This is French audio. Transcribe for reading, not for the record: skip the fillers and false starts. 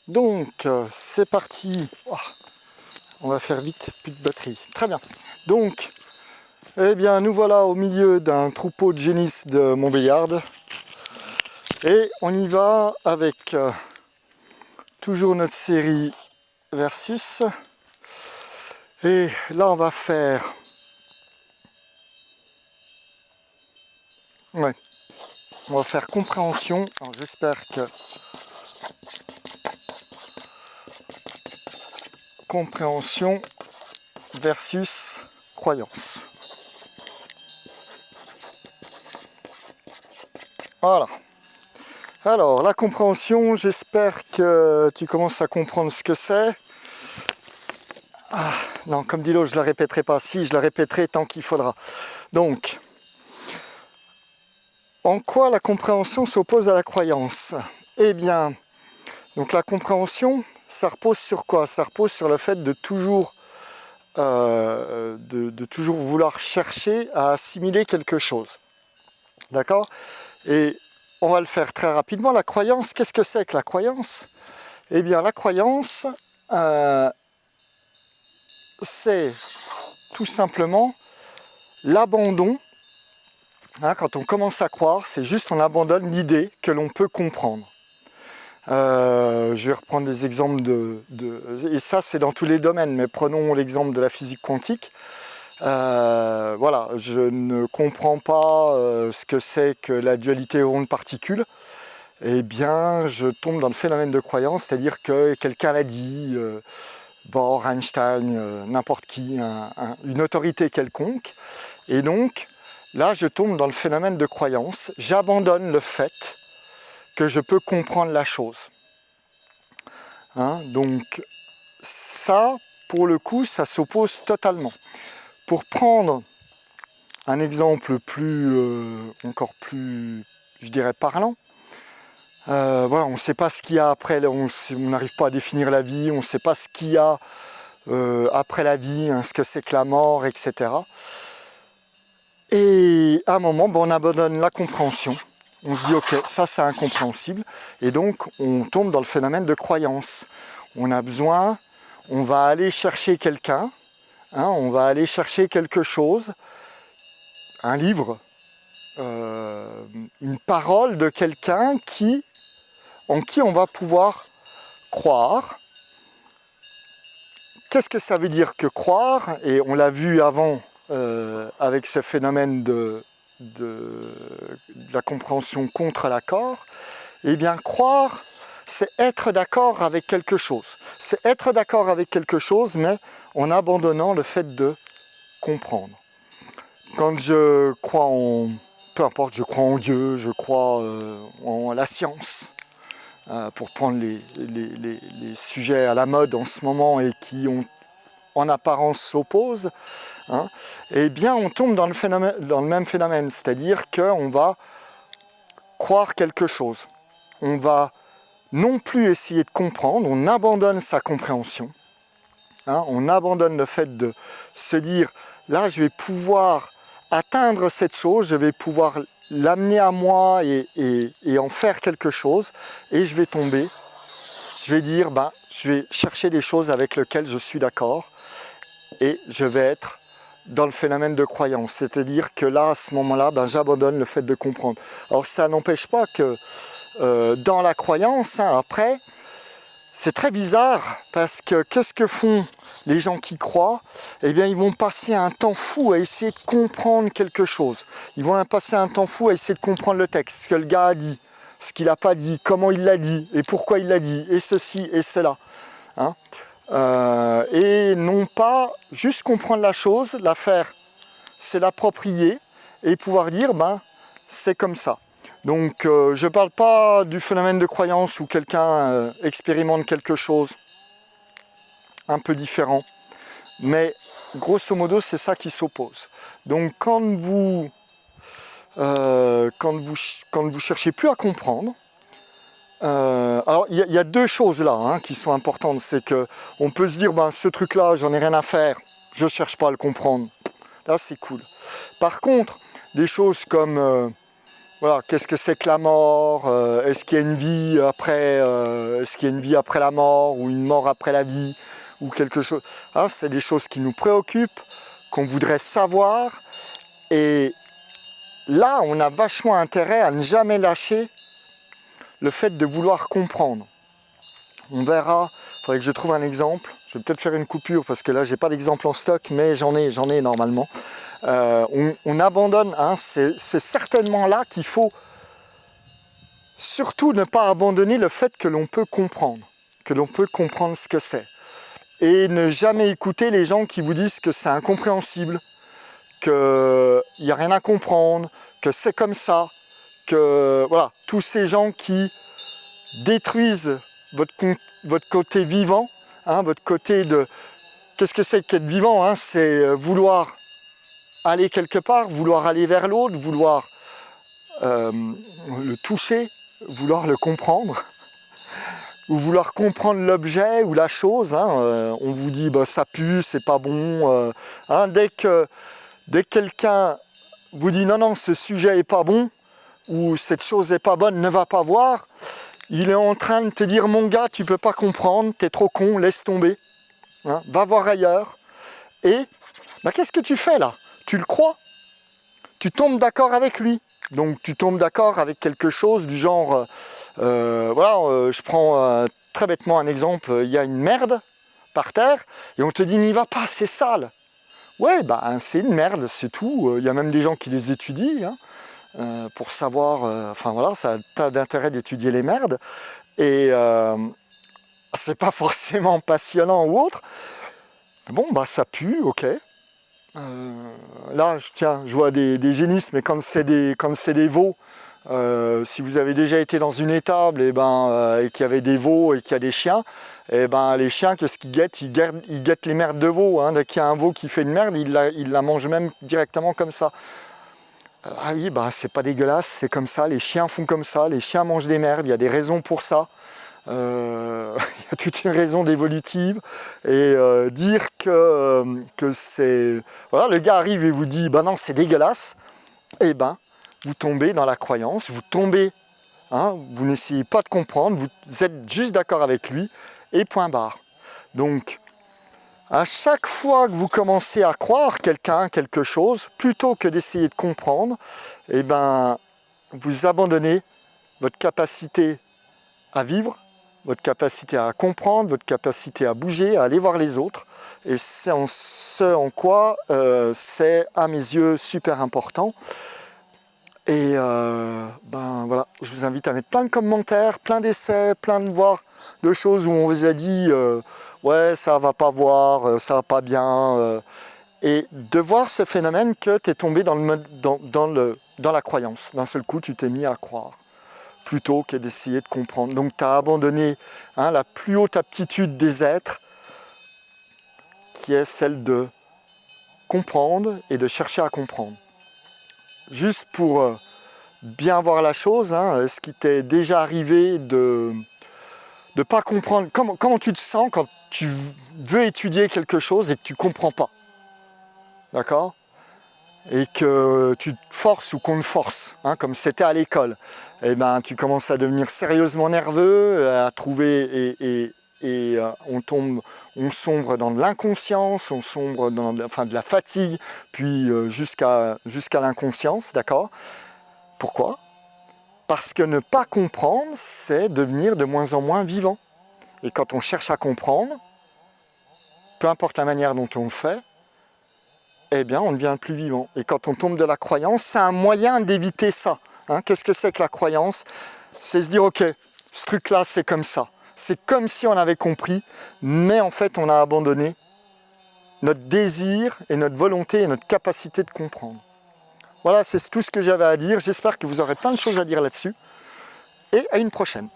Donc, c'est parti. Oh, on va faire vite, plus de batterie. Très bien. Donc, eh bien, nous voilà au milieu d'un troupeau de génisses de Montbéliarde. Et on y va avec toujours notre série Versus. Et là, on va faire... Ouais. On va faire compréhension. Alors, j'espère que... Compréhension versus croyance. Voilà. Alors, la compréhension, j'espère que tu commences à comprendre ce que c'est. Ah, non, comme dit l'autre, je ne la répéterai pas. Si, je la répéterai tant qu'il faudra. Donc, en quoi la compréhension s'oppose à la croyance? Eh bien, donc la compréhension, ça repose sur quoi? Ça repose sur le fait de toujours, toujours vouloir chercher à assimiler quelque chose. D'accord? Et on va le faire très rapidement. La croyance, qu'est-ce que c'est que la croyance? Eh bien, la croyance, c'est tout simplement l'abandon. Hein, quand on commence à croire, c'est juste on abandonne l'idée que l'on peut comprendre. Je vais reprendre des exemples et ça c'est dans tous les domaines, mais prenons l'exemple de la physique quantique. Voilà, je ne comprends pas ce que c'est que la dualité onde-particule. Eh bien, je tombe dans le phénomène de croyance, c'est-à-dire que quelqu'un l'a dit, Bohr, Einstein, n'importe qui, une autorité quelconque. Et donc, là, je tombe dans le phénomène de croyance. J'abandonne le fait que je peux comprendre la chose. Hein, donc, ça, pour le coup, ça s'oppose totalement. Pour prendre un exemple encore plus, je dirais, parlant, voilà, on ne sait pas ce qu'il y a après, on n'arrive pas à définir la vie, on ne sait pas ce qu'il y a après la vie, hein, ce que c'est que la mort, etc. Et à un moment, on abandonne la compréhension. On se dit, ok, ça c'est incompréhensible. Et donc, on tombe dans le phénomène de croyance. On a besoin, on va aller chercher quelqu'un, hein, on va aller chercher quelque chose, un livre, une parole de quelqu'un en qui on va pouvoir croire. Qu'est-ce que ça veut dire que croire? Et on l'a vu avant avec ce phénomène de la compréhension contre l'accord. Eh bien, croire, c'est être d'accord avec quelque chose. C'est être d'accord avec quelque chose, mais en abandonnant le fait de comprendre. Quand je crois en... Peu importe, je crois en Dieu, je crois en la science, pour prendre les sujets à la mode en ce moment et qui ont en apparence s'opposent, hein, eh bien on tombe dans le même phénomène, c'est-à-dire qu'on va croire quelque chose. On va non plus essayer de comprendre, on abandonne sa compréhension, hein, on abandonne le fait de se dire, là je vais pouvoir atteindre cette chose, je vais pouvoir l'amener à moi et en faire quelque chose, et je vais tomber, je vais dire, je vais chercher des choses avec lesquelles je suis d'accord, et je vais être dans le phénomène de croyance. C'est-à-dire que là, à ce moment-là, j'abandonne le fait de comprendre. Alors ça n'empêche pas que dans la croyance, hein, après, c'est très bizarre, parce que qu'est-ce que font les gens qui croient? Eh bien, ils vont passer un temps fou à essayer de comprendre quelque chose. Ils vont passer un temps fou à essayer de comprendre le texte, ce que le gars a dit, ce qu'il n'a pas dit, comment il l'a dit, et pourquoi il l'a dit, et ceci, et cela. Hein, et non pas juste comprendre la chose, la faire, c'est l'approprier, et pouvoir dire, c'est comme ça. Donc, je ne parle pas du phénomène de croyance où quelqu'un expérimente quelque chose un peu différent, mais grosso modo, c'est ça qui s'oppose. Donc, quand vous cherchez plus à comprendre, alors il y a deux choses là, hein, qui sont importantes. C'est qu'on peut se dire, ce truc-là, j'en ai rien à faire, je ne cherche pas à le comprendre. Là, c'est cool. Par contre, des choses comme voilà, qu'est-ce que c'est que la mort, est-ce qu'il y a une vie après, est-ce qu'il y a une vie après la mort, ou une mort après la vie, ou quelque chose. Hein, c'est des choses qui nous préoccupent, qu'on voudrait savoir, et là, on a vachement intérêt à ne jamais lâcher le fait de vouloir comprendre. On verra, il faudrait que je trouve un exemple, je vais peut-être faire une coupure, parce que là, j'ai pas d'exemple en stock, mais j'en ai normalement. On abandonne, hein, c'est certainement là qu'il faut surtout ne pas abandonner le fait que l'on peut comprendre ce que c'est. Et ne jamais écouter les gens qui vous disent que c'est incompréhensible, qu'il n'y a rien à comprendre, que c'est comme ça, que voilà, tous ces gens qui détruisent votre côté vivant, hein, votre côté de... Qu'est-ce que c'est qu'être vivant, hein, c'est vouloir aller quelque part, vouloir aller vers l'autre, vouloir le toucher, vouloir le comprendre, ou vouloir comprendre l'objet ou la chose. Hein, on vous dit bah, ça pue, c'est pas bon. Hein, dès que quelqu'un vous dit non, non, ce sujet est pas bon, ou cette chose est pas bonne, ne va pas voir, il est en train de te dire mon gars, tu peux pas comprendre, t'es trop con, laisse tomber. Hein, va voir ailleurs. Et bah, qu'est-ce que tu fais là? Tu le crois, tu tombes d'accord avec lui. Donc tu tombes d'accord avec quelque chose du genre, voilà, je prends très bêtement un exemple, il y a une merde par terre, et on te dit n'y va pas, c'est sale. Ouais, bah c'est une merde, c'est tout. Il y a même des gens qui les étudient, hein, pour savoir, enfin voilà, ça a un tas d'intérêt d'étudier les merdes, et c'est pas forcément passionnant ou autre. Bon, bah ça pue, ok. Là, je vois des génisses, mais quand c'est des veaux, si vous avez déjà été dans une étable et qu'il y avait des veaux et qu'il y a des chiens, et ben les chiens, qu'est-ce qu'ils guettent? Ils guettent les merdes de veaux. Hein. Dès qu'il y a un veau qui fait une merde, ils la mangent même directement comme ça. Ah oui, bah c'est pas dégueulasse, c'est comme ça. Les chiens font comme ça. Les chiens mangent des merdes. Il y a des raisons pour ça. Il y a toute une raison d'évolutive, et dire que c'est... Voilà, le gars arrive et vous dit bah non c'est dégueulasse, et ben vous tombez dans la croyance, vous tombez, hein, vous n'essayez pas de comprendre, vous êtes juste d'accord avec lui, et point barre. Donc à chaque fois que vous commencez à croire quelqu'un, quelque chose, plutôt que d'essayer de comprendre, et ben vous abandonnez votre capacité à vivre, votre capacité à comprendre, votre capacité à bouger, à aller voir les autres. Et c'est ce en quoi c'est, à mes yeux, super important. Et voilà, je vous invite à mettre plein de commentaires, plein d'essais, plein de choses où on vous a dit ouais, ça va pas voir, ça va pas bien. Et de voir ce phénomène que tu es tombé dans la croyance. D'un seul coup, tu t'es mis à croire, plutôt que d'essayer de comprendre. Donc tu as abandonné, hein, la plus haute aptitude des êtres, qui est celle de comprendre et de chercher à comprendre. Juste pour bien voir la chose, hein, est-ce qu'il t'est déjà arrivé de ne pas comprendre, comment tu te sens quand tu veux étudier quelque chose et que tu ne comprends pas, d'accord? Et que tu te forces ou qu'on te force, hein, comme c'était à l'école, et ben tu commences à devenir sérieusement nerveux, à trouver, et on sombre dans de l'inconscience, on sombre dans de la fatigue, puis jusqu'à l'inconscience, d'accord? Pourquoi? Parce que ne pas comprendre, c'est devenir de moins en moins vivant. Et quand on cherche à comprendre, peu importe la manière dont on le fait, eh bien, on devient plus vivant. Et quand on tombe de la croyance, c'est un moyen d'éviter ça. Hein, qu'est-ce que c'est que la croyance? C'est se dire, ok, ce truc-là, c'est comme ça. C'est comme si on avait compris, mais en fait, on a abandonné notre désir et notre volonté et notre capacité de comprendre. Voilà, c'est tout ce que j'avais à dire. J'espère que vous aurez plein de choses à dire là-dessus. Et à une prochaine.